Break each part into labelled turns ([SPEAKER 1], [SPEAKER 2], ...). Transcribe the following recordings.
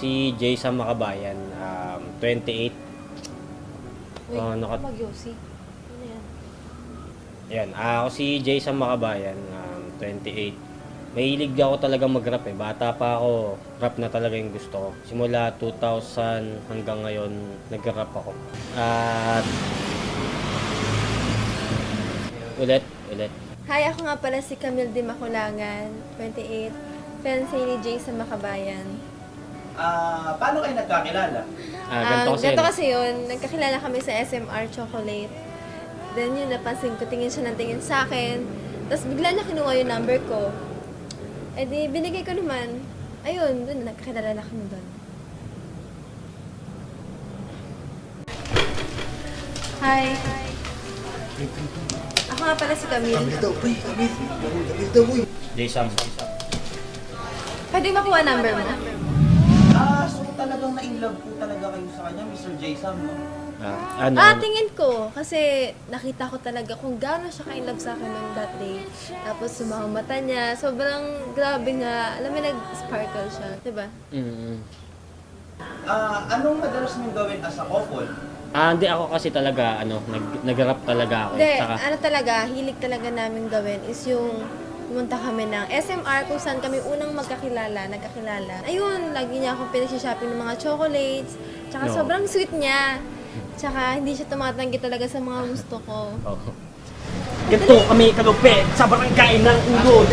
[SPEAKER 1] si Jason Makabayan, 28.
[SPEAKER 2] Uy,
[SPEAKER 1] Naka-
[SPEAKER 2] mag-yosi. Ano yan?
[SPEAKER 1] Yan, ako si Jason Makabayan, 28. Mahilig ako talaga mag-rap eh. Bata pa ako, rap na talaga yung gusto ko. Simula 2000 hanggang ngayon, nag-rap ako. At ulit.
[SPEAKER 2] Hi, ako nga pala si Camille Di Maculangan, 28. Fiancé ni Jason Makabayan.
[SPEAKER 3] Paano kayo nagkakilala?
[SPEAKER 1] Ganito
[SPEAKER 2] Kasi yun, nagkakilala kami sa SMR Chocolate. Then yun, napansin ko, tingin siya ng tingin sa akin. Tapos bigla na kinuha yung number ko. Eh di, binigay ko naman. Ayun, dun, nagkakilala na kami dun. Hi. Ako nga pala si Camille.
[SPEAKER 3] Camille daw, boy.
[SPEAKER 1] Jason.
[SPEAKER 2] Pwede makuha number mo?
[SPEAKER 3] So talagang na-inlove po talaga kayo sa kanya, Mr. Jason, no?
[SPEAKER 2] Tingin ko. Kasi nakita ko talaga kung gaano siya ka-inlove sa akin nung that day. Tapos sumama mata niya. Sobrang grabe nga. Alam mo, nag-sparkle siya. Diba?
[SPEAKER 3] Anong madalas mong gawin as a couple?
[SPEAKER 1] Hindi ako kasi talaga, nag-rap talaga ako.
[SPEAKER 2] Hindi,
[SPEAKER 1] Saka,
[SPEAKER 2] ano talaga, hilig talaga namin gawin is yung pumunta kami ng SMR kung saan kami unang nagkakilala. Ayun, lagi niya akong pinag-shopping ng mga chocolates. Tsaka
[SPEAKER 1] No.
[SPEAKER 2] sobrang sweet niya. Tsaka hindi siya tumatanggi talaga sa mga gusto ko.
[SPEAKER 1] oh.
[SPEAKER 4] Ganito kami kalupit sa barangay ng Ulod.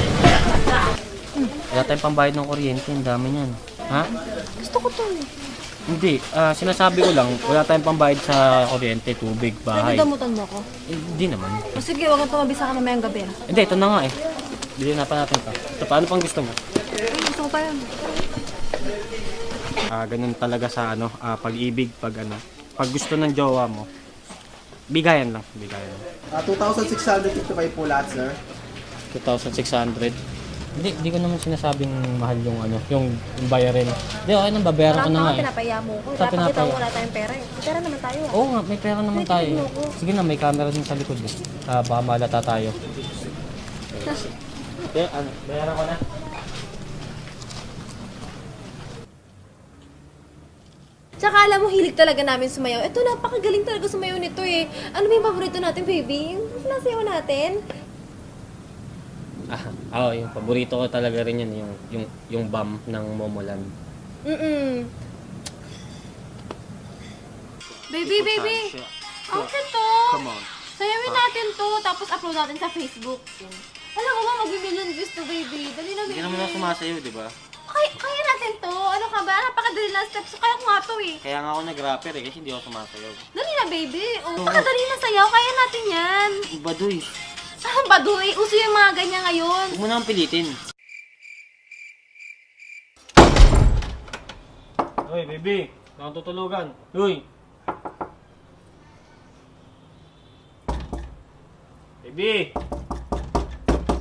[SPEAKER 1] Wala tayong pambayad ng kuryente, ang dami niyan. Ha?
[SPEAKER 2] Gusto ko to eh.
[SPEAKER 1] Hindi, sinasabi ko lang, wala tayong pambayad sa kuryente, tubig, bahay.
[SPEAKER 2] Nagdamutan mo ko.
[SPEAKER 1] Hindi naman.
[SPEAKER 2] O sige, huwag kang tumabi sa akin mamayang gabi.
[SPEAKER 1] Hindi, ito na nga eh. Bilhin na pa natin ito. Ito, paano pang gusto mo?
[SPEAKER 2] Gusto ko pa yan.
[SPEAKER 1] Ganun talaga sa pag-ibig, pag gusto ng jowa mo, bigayan lang.
[SPEAKER 3] 2,655 po lahat, sir.
[SPEAKER 1] 2,600. Hindi ko naman sinasabing mahal yung bayarin. Hindi, okay nang babayaran ko na nga eh.
[SPEAKER 2] Pinapaya mo ko.
[SPEAKER 1] Sa
[SPEAKER 2] Dapat kita
[SPEAKER 1] pinapaya.
[SPEAKER 2] wala tayong pera eh. May pera naman tayo.
[SPEAKER 1] Oo nga, may pera naman tayo.
[SPEAKER 2] Tingnan mo ko.
[SPEAKER 1] Sige na, may camera din sa likod eh. Baka malata tayo. Bayaran ko na.
[SPEAKER 2] Tsaka alam mo, hilig talaga namin sumayaw. Ito, napakagaling talaga sumayaw nito eh. Ano ba yung paborito natin, baby? Yung sinasayaw natin?
[SPEAKER 1] Yung paborito ko talaga rin yun, yung bam ng Momoland.
[SPEAKER 2] Baby! Ang cute to!
[SPEAKER 1] Come on.
[SPEAKER 2] Sayawin natin to, tapos upload natin sa Facebook. Alam mo ba, mag-million views to, baby. Dali na, baby.
[SPEAKER 1] Hindi naman ako sumasayaw, di ba?
[SPEAKER 2] Kaya natin to. Ano ka ba? Napakadali lang steps. Kaya ko nga to eh.
[SPEAKER 1] Kaya nga ako nag-rapper kasi hindi ako sumasayaw.
[SPEAKER 2] Dali na, baby. Napakadali na sayaw. Kaya natin yan.
[SPEAKER 1] Baduy.
[SPEAKER 2] Baduy. Uso yung mga ganyan ngayon.
[SPEAKER 1] Huwag mo na akong pilitin. Hoy, baby. Nakang tutulugan. Hoy. Baby.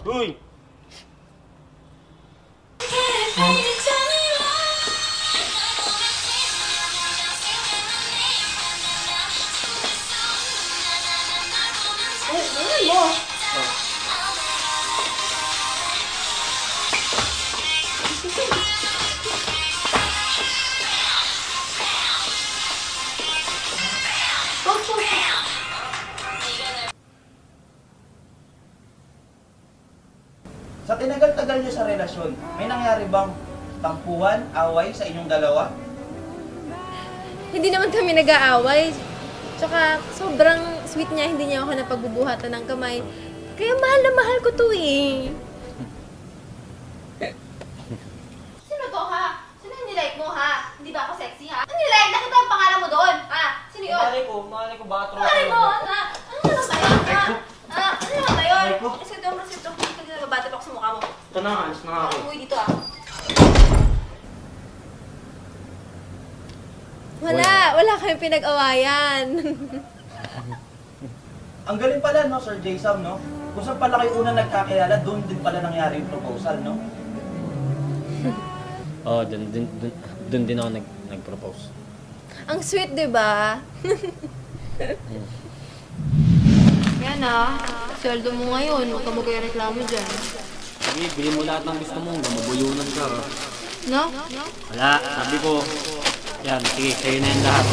[SPEAKER 1] Hoy.
[SPEAKER 3] Sa tinagal-tagal niyo sa relasyon, may nangyari bang tampuhan, away sa inyong dalawa?
[SPEAKER 2] Hindi naman kami nag-aaway. Tsaka sobrang sweet niya, hindi niya ako napagbubuhatan ng kamay. Kaya mahal na mahal ko to eh. Sino to ha? Sino yung nilike mo ha? Hindi ba ako sexy ha? Ano nilike? Nakita ang pangalan mo doon ha? Sino yun?
[SPEAKER 1] Mali ko, batro.
[SPEAKER 2] Ay mo, ha? Ano naman ba yun ha? Ano naman ba yun? Kasi ito, hindi na mabati pa ako sa mukha mo.
[SPEAKER 1] Ito na, alis na nga ako.
[SPEAKER 2] Uy, dito ah. Wala kami pinag-awayan.
[SPEAKER 3] Ang galing pala, no, Sir Jason, no? Kung saan pala kayo una nagkakilala, doon din pala nangyari yung proposal, no?
[SPEAKER 1] Dun din ako nag-propose.
[SPEAKER 2] Ang sweet, di ba? Yan ah. Sweldo mo ngayon. Huwag ka magreklamo dyan.
[SPEAKER 1] Sige, bili mo lahat ng gusto mo. Mamabulunan ka.
[SPEAKER 2] No?
[SPEAKER 1] Wala, sabi ko. Yan, sige, kayo na yan lahat.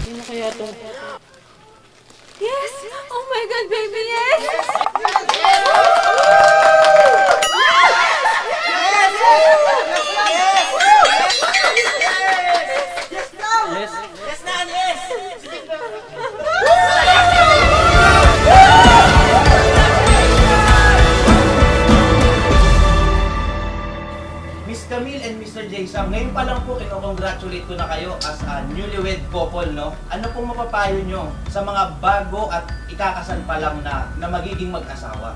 [SPEAKER 1] Sino kaya to?
[SPEAKER 2] Yes! Oh my God, baby, yes!
[SPEAKER 1] Yes.
[SPEAKER 3] Miss Camille and Mr. Jason, ngayon pa lang po kinocongratulate ko na kayo as a newlywed couple, no? Ano pong mapapayo nyo sa mga bago at ikakasal pa lang na magiging mag-asawa?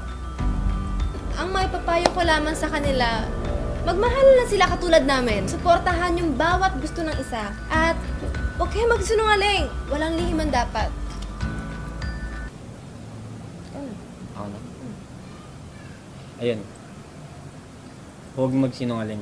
[SPEAKER 2] Ang may papayo ko lamang sa kanila, magmahal na sila katulad namin. Suportahan yung bawat gusto ng isa. At huwag kayo magsinungaling. Walang lihiman dapat.
[SPEAKER 1] Ako na. Ayun. Huwag magsinungaling.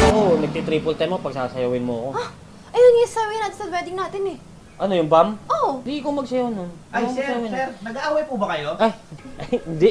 [SPEAKER 1] Oo, nagti-triple time mo pag sasayawin mo ako.
[SPEAKER 2] Ayun yung sabi natin sa wedding natin eh.
[SPEAKER 1] Ano yung bam?
[SPEAKER 2] Oh!
[SPEAKER 1] Hindi ko magsayaw nun.
[SPEAKER 3] Ay,
[SPEAKER 1] Hindi ko
[SPEAKER 3] sir,
[SPEAKER 1] magsayaw nun.
[SPEAKER 3] nag-aaway po ba kayo?
[SPEAKER 1] Ay, hindi.